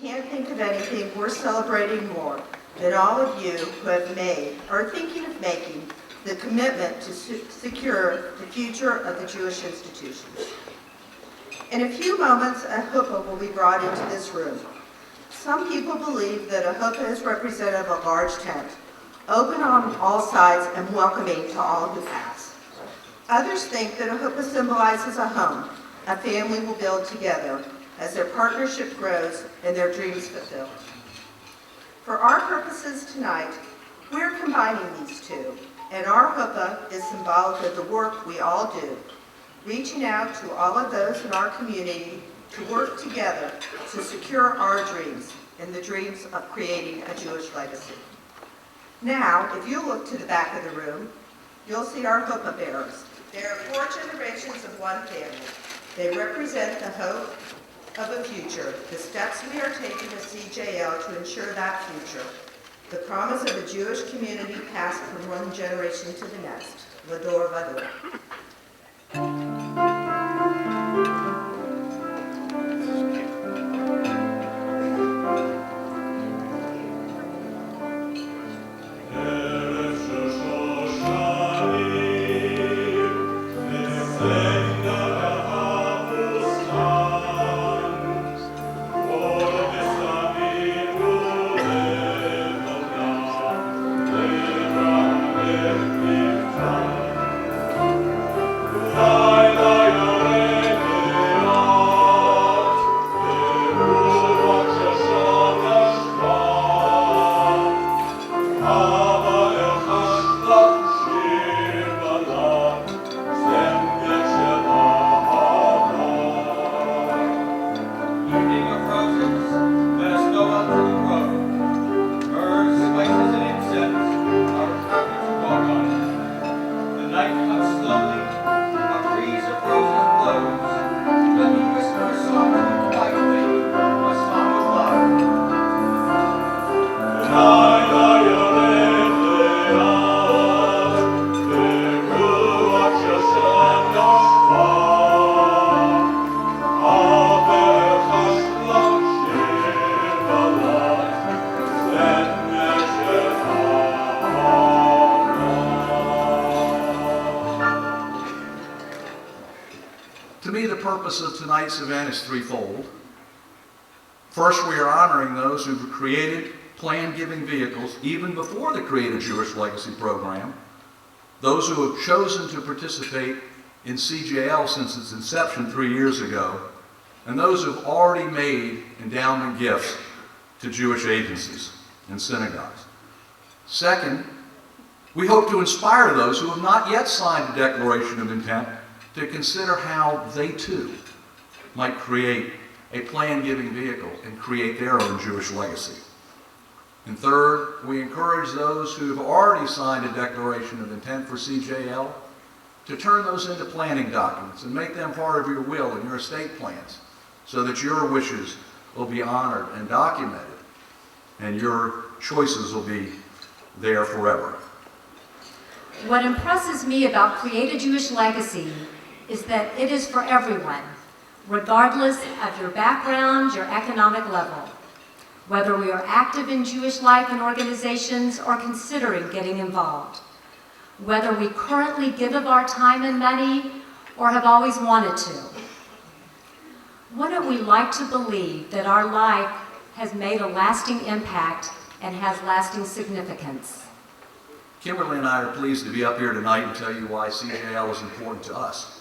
can't think of anything worth celebrating more than all of you who have made, or are thinking of making, the commitment to secure the future of the Jewish institutions. In a few moments, a huppah will be brought into this room. Some people believe that a huppah is representative of a large tent, open on all sides and welcoming to all who pass. Others think that a huppah symbolizes a home a family will build together as their partnership grows and their dreams fulfilled. For our purposes tonight, we're combining these two, and our huppah is symbolic of the work we all do, reaching out to all of those in our community to work together to secure our dreams and the dreams of creating a Jewish legacy. Now, if you look to the back of the room, you'll see our huppah bearers. There are 4 generations of one family. They represent the hope of a future, the steps we are taking as CJL to ensure that future, the promise of a Jewish community passed from one generation to the next, Vador Vador. Of tonight's event is threefold. First, we are honoring those who've created plan-giving vehicles even before the Create a Jewish Legacy program, those who have chosen to participate in CJL since its inception 3 years ago, and those who have already made endowment gifts to Jewish agencies and synagogues. Second, we hope to inspire those who have not yet signed a declaration of intent to consider how they too might create a plan-giving vehicle and create their own Jewish legacy. And third, we encourage those who have already signed a declaration of intent for CJL to turn those into planning documents and make them part of your will and your estate plans so that your wishes will be honored and documented and your choices will be there forever. What impresses me about Create a Jewish Legacy is that it is for everyone, regardless of your background, your economic level. Whether we are active in Jewish life and organizations or considering getting involved. Whether we currently give of our time and money or have always wanted to. Wouldn't we like to believe that our life has made a lasting impact and has lasting significance? Kimberly and I are pleased to be up here tonight and tell you why CJL is important to us.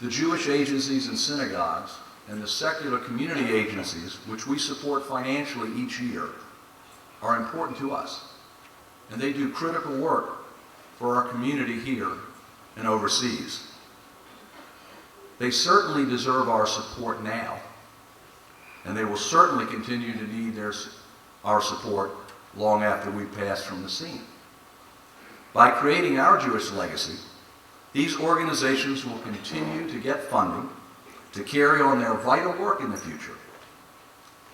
The Jewish agencies and synagogues and the secular community agencies, which we support financially each year, are important to us. And they do critical work for our community here and overseas. They certainly deserve our support now, and they will certainly continue to need our support long after we pass from the scene. By creating our Jewish legacy, these organizations will continue to get funding to carry on their vital work in the future,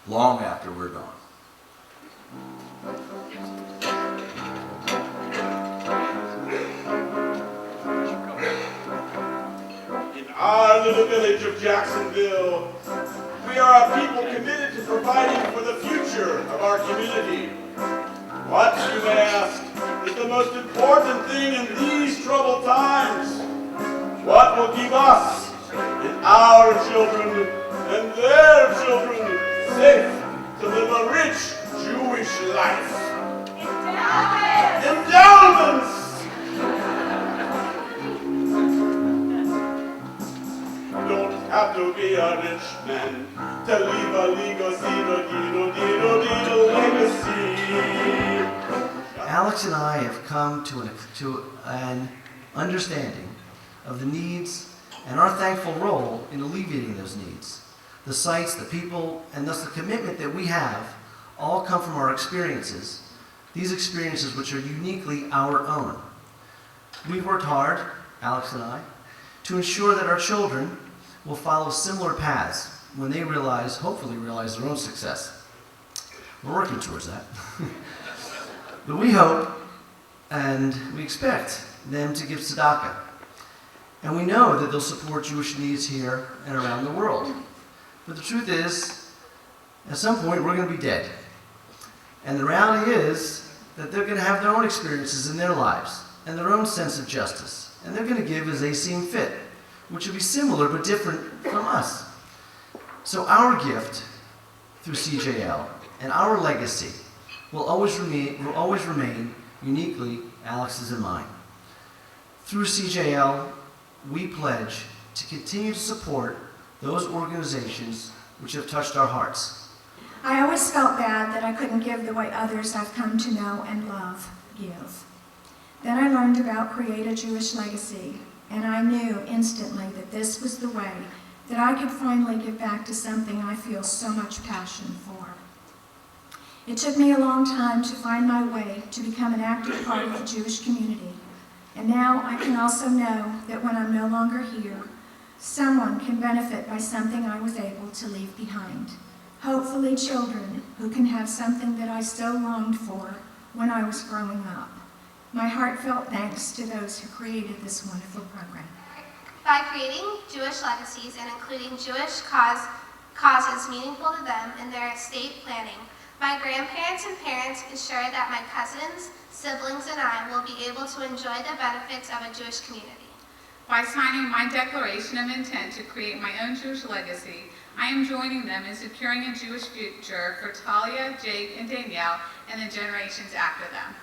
long after we're gone. In our little village of Jacksonville, we we are a people committed to providing for the future of our community. What, you may ask, is the most important thing in these troubled times? What will keep us and our children and their children safe to live a rich Jewish life? Endowments! Don't have to be a rich man to leave a legacy. Alex and I have come to an understanding of the needs and our thankful role in alleviating those needs. The sites, the people, and thus the commitment that we have all come from our experiences, these experiences which are uniquely our own. We've worked hard, Alex and I, to ensure that our children will follow similar paths when they hopefully realize their own success. We're working towards that. But we hope and we expect them to give tzedakah. And we know that they'll support Jewish needs here and around the world. But the truth is, at some point we're going to be dead. And the reality is that they're going to have their own experiences in their lives and their own sense of justice. And they're going to give as they seem fit, which will be similar but different from us. So our gift through CJL and our legacy will always remain uniquely Alex's and mine. Through CJL, we pledge to continue to support those organizations which have touched our hearts. I always felt bad that I couldn't give the way others I've come to know and love give. Then I learned about Create a Jewish Legacy, and I knew instantly that this was the way that I could finally give back to something I feel so much passion for. It took me a long time to find my way to become an active part of the Jewish community, and now I can also know that when I'm no longer here, someone can benefit by something I was able to leave behind. Hopefully children who can have something that I so longed for when I was growing up. My heartfelt thanks to those who created this wonderful program. By creating Jewish legacies and including Jewish causes meaningful to them in their estate planning, my grandparents and parents ensure that my cousins, siblings, and I will be able to enjoy the benefits of a Jewish community. By signing my declaration of intent to create my own Jewish legacy, I am joining them in securing a Jewish future for Talia, Jake, and Danielle and the generations after them.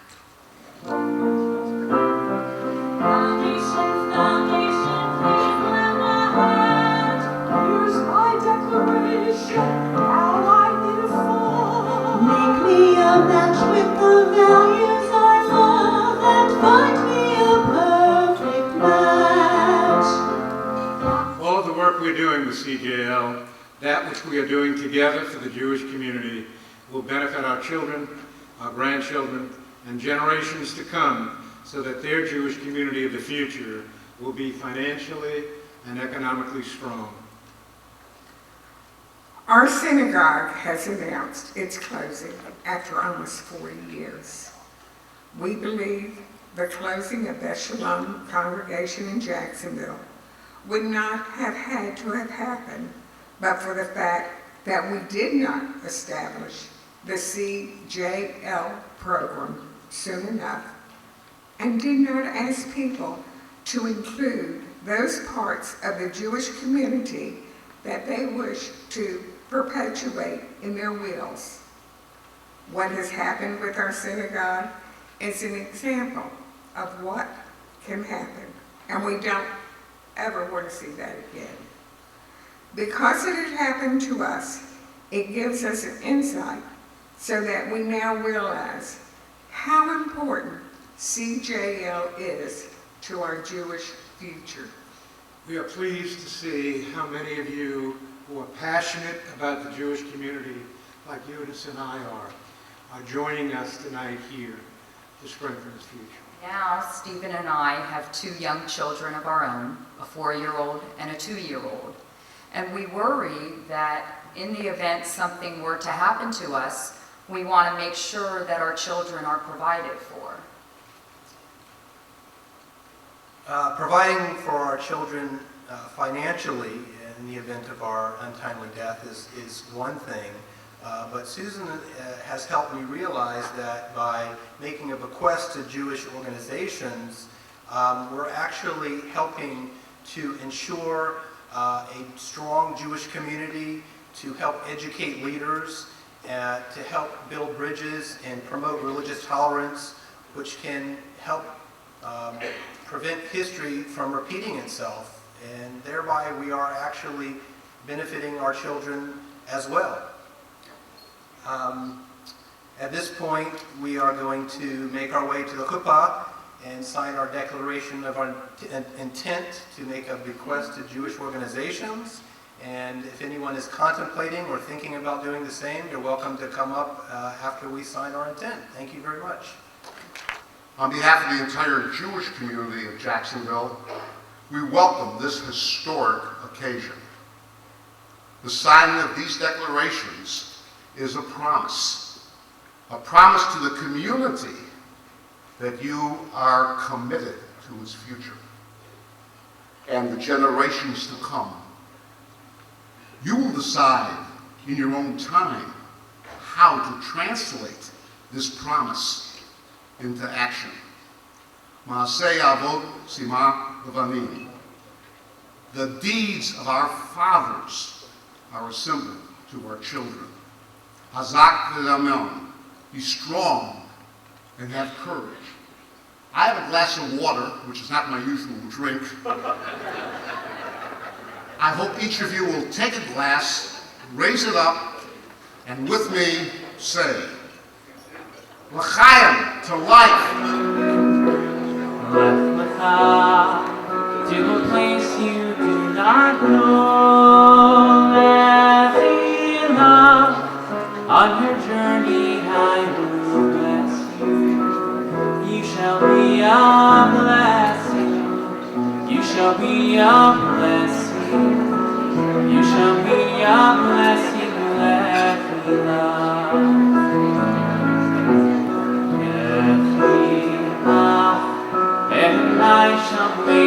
All of the work we're doing with CJL, that which we are doing together for the Jewish community, will benefit our children, our grandchildren, and generations to come, so that their Jewish community of the future will be financially and economically strong. Our synagogue has announced its closing after almost 40 years. We believe the closing of the Shalom congregation in Jacksonville would not have had to have happened but for the fact that we did not establish the CJL program soon enough and did not ask people to include those parts of the Jewish community that they wish to perpetuate in their wills. What has happened with our synagogue is an example of what can happen, and we don't ever want to see that again. Because it had happened to us, it gives us an insight so that we now realize how important CJL is to our Jewish future. We are pleased to see how many of you who are passionate about the Jewish community, like Eunice and I are joining us tonight here to strengthen its future. Now, Stephen and I have 2 young children of our own, a 4-year-old and a 2-year-old. And we worry that in the event something were to happen to us, we want to make sure that our children are provided for. Providing for our children financially in the event of our untimely death is one thing, but Susan has helped me realize that by making a bequest to Jewish organizations, we're actually helping to ensure a strong Jewish community, to help educate leaders, to help build bridges and promote religious tolerance, which can help prevent history from repeating itself. And thereby we are actually benefiting our children as well. At this point, we are going to make our way to the chuppah and sign our declaration of our intent to make a bequest to Jewish organizations. And if anyone is contemplating or thinking about doing the same, you're welcome to come up after we sign our intent. Thank you very much. On behalf of the entire Jewish community of Jacksonville, we welcome this historic occasion. The signing of these declarations is a promise to the community that you are committed to its future and the generations to come. You will decide in your own time how to translate this promise into action. Maaseh avot sima levanim. The deeds of our fathers are a symbol to our children. Hazak v'lamon. Be strong and have courage. I have a glass of water, which is not my usual drink. I hope each of you will take a glass, raise it up, and with me say, L'chaim, to life. Left Lecha, to a place you do not know. Lechila, on your journey I will bless you. You shall be a blessing. You shall be a blessing. You shall be a blessing, Lechila. And I shall be